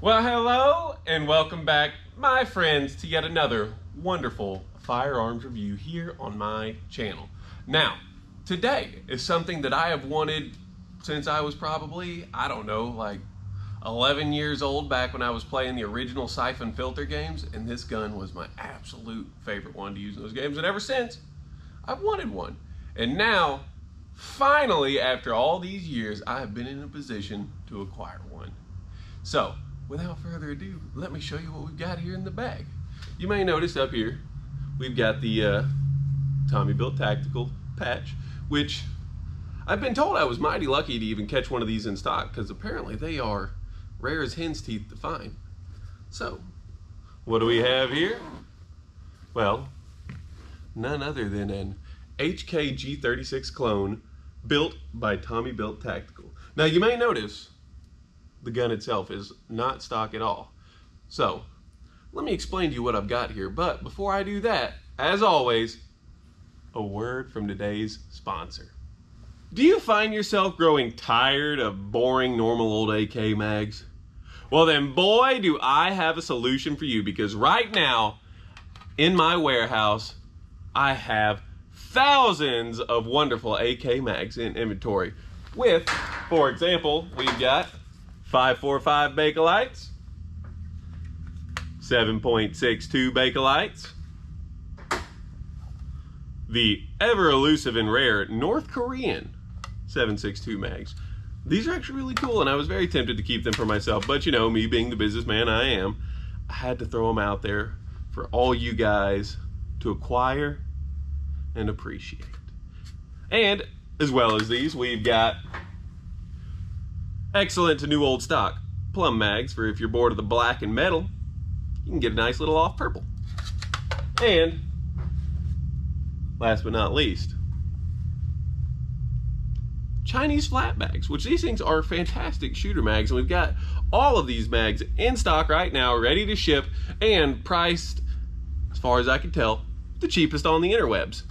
Well, hello and welcome back, my friends, to yet another wonderful firearms review here on my channel. Now, today is something that I have wanted since I was probably, I don't know, like 11 years old, back when I was playing the original Siphon Filter games, and this gun was my absolute favorite one to use in those games, and ever since, I've wanted one. And now, finally, after all these years, I have been in a position to acquire one. So, without further ado, let me show you what we've got here in the bag. You may notice up here, we've got the Tommy Built Tactical patch, which I've been told I was mighty lucky to even catch one of these in stock, because apparently they are rare as hen's teeth to find. So, what do we have here? Well, none other than an HK G36 clone built by Tommy Built Tactical. Now, you may notice the gun itself is not stock at all. So, let me explain to you what I've got here. But before I do that, as always, a word from today's sponsor. Do you find yourself growing tired of boring normal old AK mags? Well then, boy, do I have a solution for you, because right now in my warehouse I have thousands of wonderful AK mags in inventory with, for example, we've got 545 Bakelites, 7.62 Bakelites, the ever elusive and rare North Korean 7.62 mags. These are actually really cool, and I was very tempted to keep them for myself, but you know, me being the businessman I am, I had to throw them out there for all you guys to acquire and appreciate. And as well as these, we've got excellent to new old stock plum mags for if you're bored of the black and metal, you can get a nice little off purple. And last but not least, Chinese flat mags, which these things are fantastic shooter mags, and we've got all of these mags in stock right now, ready to ship, and priced, as far as I can tell, the cheapest on the interwebs.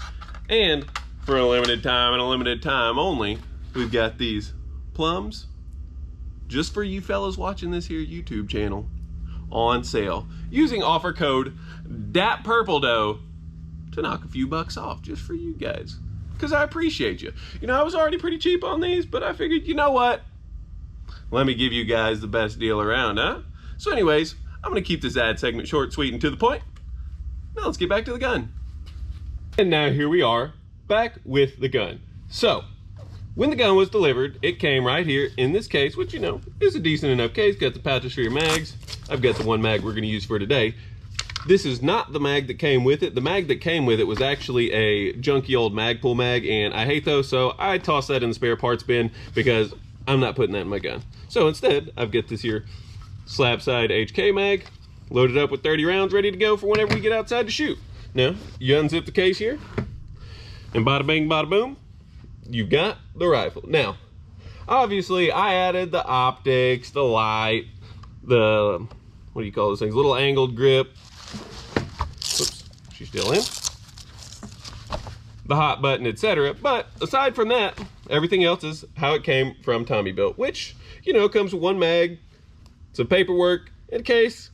And for a limited time and a limited time only, we've got these plums, just for you fellas watching this here YouTube channel, on sale, using offer code DAPPURPLEDOUGH to knock a few bucks off, just for you guys, because I appreciate you. You know, I was already pretty cheap on these, but I figured, you know what, let me give you guys the best deal around, huh? So anyways, I'm gonna keep this ad segment short, sweet, and to the point. Now let's get back to the gun. And now here we are, back with the gun. So, when the gun was delivered, it came right here in this case, which, you know, is a decent enough case. Got the pouches for your mags. I've got the one mag we're going to use for today. This is not the mag that came with it. The mag that came with it was actually a junky old Magpul mag, and I hate those, so I tossed that in the spare parts bin because I'm not putting that in my gun. So instead, I've got this here slab side HK mag, loaded up with 30 rounds, ready to go for whenever we get outside to shoot. Now, you unzip the case here, and bada bing, bada boom, you've got the rifle. Now, obviously, I added the optics, the light, the, what do you call those things, little angled grip. Oops, she's still in. The hot button, etc. But aside from that, everything else is how it came from Tommy Built, which, you know, comes with one mag, some paperwork, and a case.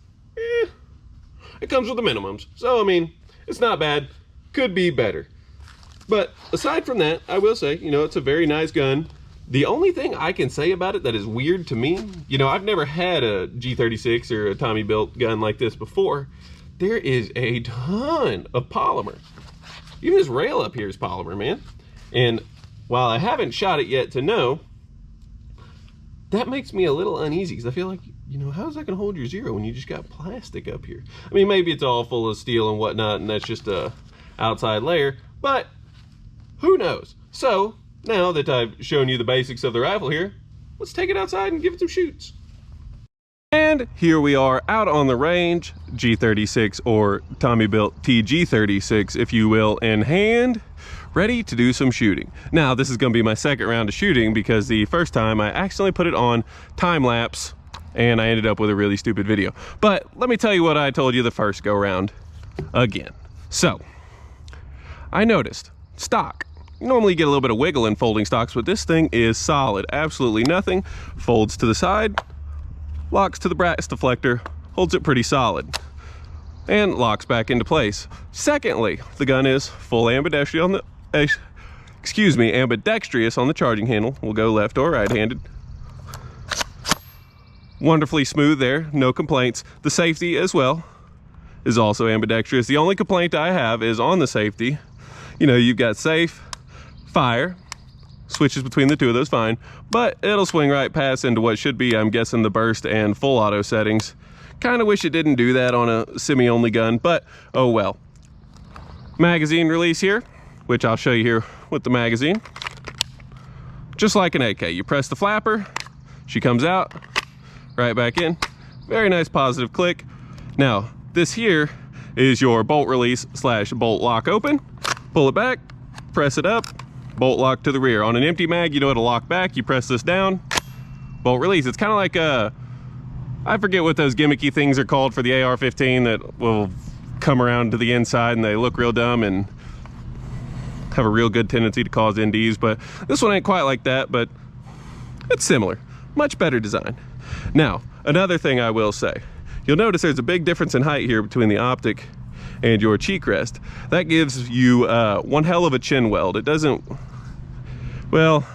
It comes with the minimums. So, I mean, it's not bad. Could be better. But aside from that, I will say, you know, it's a very nice gun. The only thing I can say about it that is weird to me, you know, I've never had a G36 or a Tommy Built gun like this before. There is a ton of polymer. Even this rail up here is polymer, man. And while I haven't shot it yet to know, that makes me a little uneasy, because I feel like, you know, how's that gonna hold your zero when you just got plastic up here? I mean, maybe it's all full of steel and whatnot, and that's just a outside layer, but who knows? So, now that I've shown you the basics of the rifle here, let's take it outside and give it some shoots. And here we are out on the range, G36 or Tommy Built TG36, if you will, in hand, ready to do some shooting. Now, this is gonna be my second round of shooting, because the first time I accidentally put it on time lapse and I ended up with a really stupid video. But let me tell you what I told you the first go round again. So, I noticed stock. You normally get a little bit of wiggle in folding stocks, but this thing is solid. Absolutely nothing. Folds to the side locks to the brass deflector, holds it pretty solid, and locks back into place. Secondly, the gun is full ambidextrous on the ambidextrous on the charging handle. We'll go left or right-handed. Wonderfully smooth there, no complaints. The safety as well is also ambidextrous. The only complaint I have is on the safety. You know, you've got safe, fire, switches between the two of those, fine, but it'll swing right past into what should be, I'm guessing, the burst and full auto settings. Kind of wish it didn't do that on a semi-only gun, but oh well. Magazine release here, which I'll show you here with the magazine. Just like an AK, you press the flapper, she comes out, right back in. Very nice positive click. Now, this here is your bolt release / bolt lock open. Pull it back, press it up, bolt lock to the rear. On an empty mag, you know it'll lock back. You press this down, bolt release. It's kind of like I forget what those gimmicky things are called for the AR-15 that will come around to the inside and they look real dumb and have a real good tendency to cause NDs, but this one ain't quite like that, but it's similar. Much better design. Now, another thing I will say, you'll notice there's a big difference in height here between the optic and your cheek rest. That gives you one hell of a chin weld. It doesn't, well,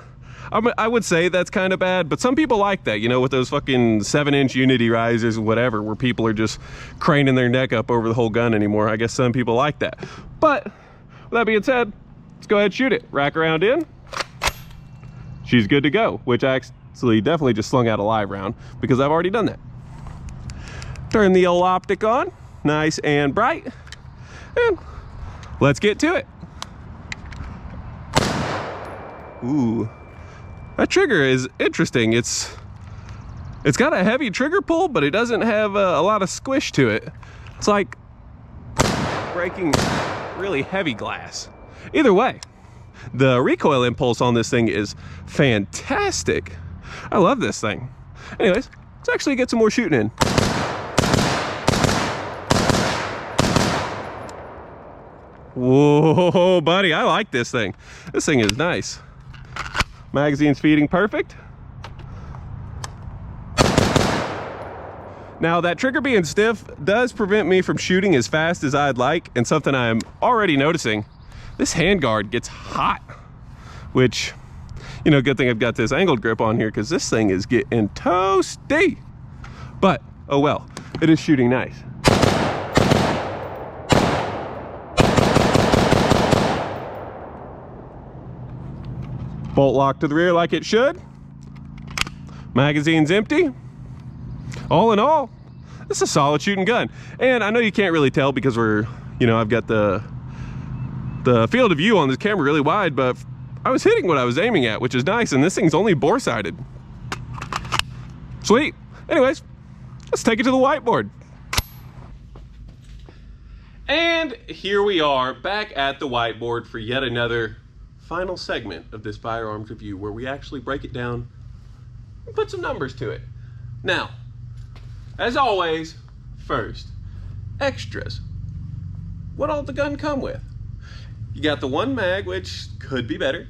I would say that's kind of bad, but some people like that, you know, with those fucking 7-inch Unity risers or whatever, where people are just craning their neck up over the whole gun anymore. I guess some people like that. But with that being said, let's go ahead and shoot it. Rack around in. She's good to go, which I actually definitely just slung out a live round because I've already done that. Turn the old optic on, nice and bright, and let's get to it. Ooh. That trigger is interesting. It's got a heavy trigger pull, but it doesn't have a lot of squish to it. It's like breaking really heavy glass. Either way, the recoil impulse on this thing is fantastic. I love this thing. Anyways, let's actually get some more shooting in. Whoa, buddy, I like this thing. This thing is nice. Magazine's feeding perfect. Now, that trigger being stiff does prevent me from shooting as fast as I'd like, and something I'm already noticing, this handguard gets hot, which, you know, good thing I've got this angled grip on here because this thing is getting toasty. But, oh well, it is shooting nice. Bolt lock to the rear like it should. Magazine's empty. All in all, this is a solid shooting gun. And I know you can't really tell because we're, you know, I've got the field of view on this camera really wide, but I was hitting what I was aiming at, which is nice, and this thing's only bore-sighted. Sweet. Anyways, let's take it to the whiteboard. And here we are back at the whiteboard for yet another final segment of this firearms review where we actually break it down and put some numbers to it. Now, as always, first, extras. What all the gun come with? You got the one mag, which could be better.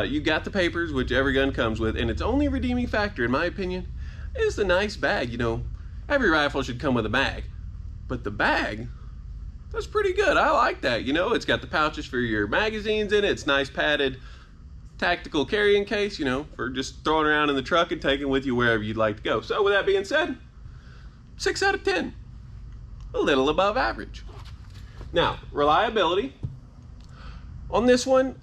You got the papers, which every gun comes with, and its only redeeming factor, in my opinion, is the nice bag. You know, every rifle should come with a bag, but the bag, that's pretty good. I like that. You know, it's got the pouches for your magazines in it. It's nice padded tactical carrying case, you know, for just throwing around in the truck and taking with you wherever you'd like to go. So with that being said, 6 out of 10. A little above average. Now, reliability. On this one,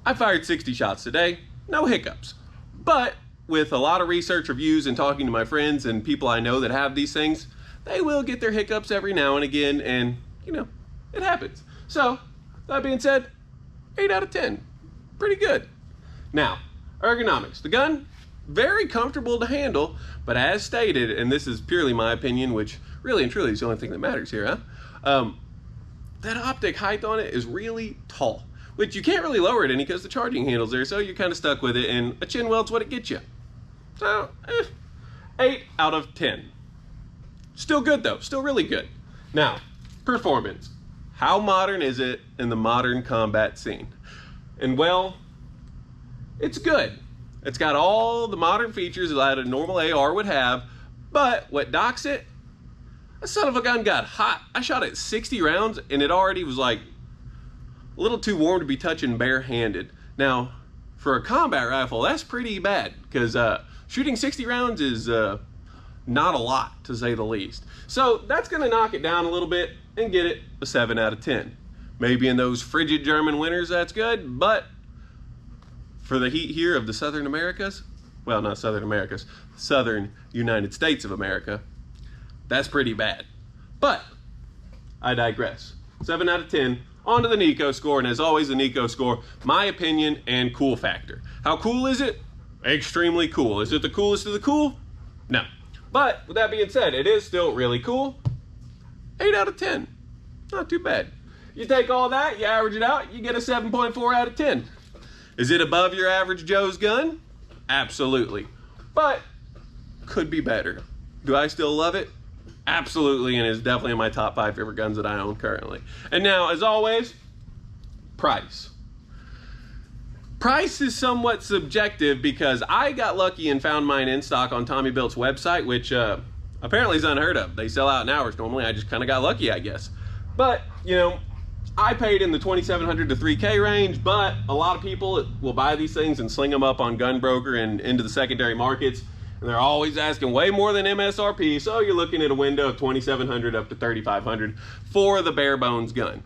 I fired 60 shots today. No hiccups. But with a lot of research reviews and talking to my friends and people I know that have these things, they will get their hiccups every now and again, and you know, it happens. So, that being said, 8 out of 10. Pretty good. Now, ergonomics. The gun, very comfortable to handle, but as stated, and this is purely my opinion, which really and truly is the only thing that matters here, that optic height on it is really tall, which you can't really lower it any because the charging handle's there, so you're kind of stuck with it, and a chin weld's what it gets you. So, 8 out of 10. Still good though, still really good. Now, performance. How modern is it in the modern combat scene? And well, it's good. It's got all the modern features that a normal AR would have, But what docks it, that son of a gun got hot. I shot it 60 rounds and it already was like a little too warm to be touching barehanded. Now, for a combat rifle, that's pretty bad because shooting 60 rounds is not a lot, to say the least. So that's gonna knock it down a little bit and get it a 7 out of 10. Maybe in those frigid German winters that's good, but for the heat here of the Southern Americas, well, not Southern Americas, Southern United States of America, that's pretty bad. But I digress. 7 out of 10. On to the Nico score, and as always, the Nico score, my opinion and cool factor. How cool is it? Extremely cool. Is it the coolest of the cool? No. But with that being said, it is still really cool. 8 out of 10. Not too bad. You take all that, you average it out, you get a 7.4 out of 10. Is it above your average Joe's gun? Absolutely. But could be better. Do I still love it? Absolutely, and it's definitely in my top 5 favorite guns that I own currently. And now, as always, price. Price is somewhat subjective because I got lucky and found mine in stock on Tommy Built's website, which apparently is unheard of. They sell out in hours normally. I just kind of got lucky, I guess. But, you know, I paid in the $2,700 to $3K range, but a lot of people will buy these things and sling them up on Gunbroker and into the secondary markets, and they're always asking way more than MSRP, so you're looking at a window of $2,700 up to $3,500 for the bare bones gun.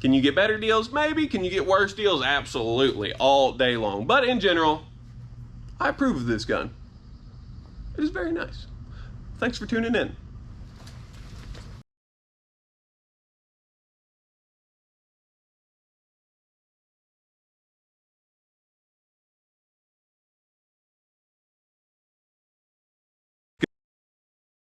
Can you get better deals? Maybe. Can you get worse deals? Absolutely, all day long. But in general, I approve of this gun. It is very nice. Thanks for tuning in.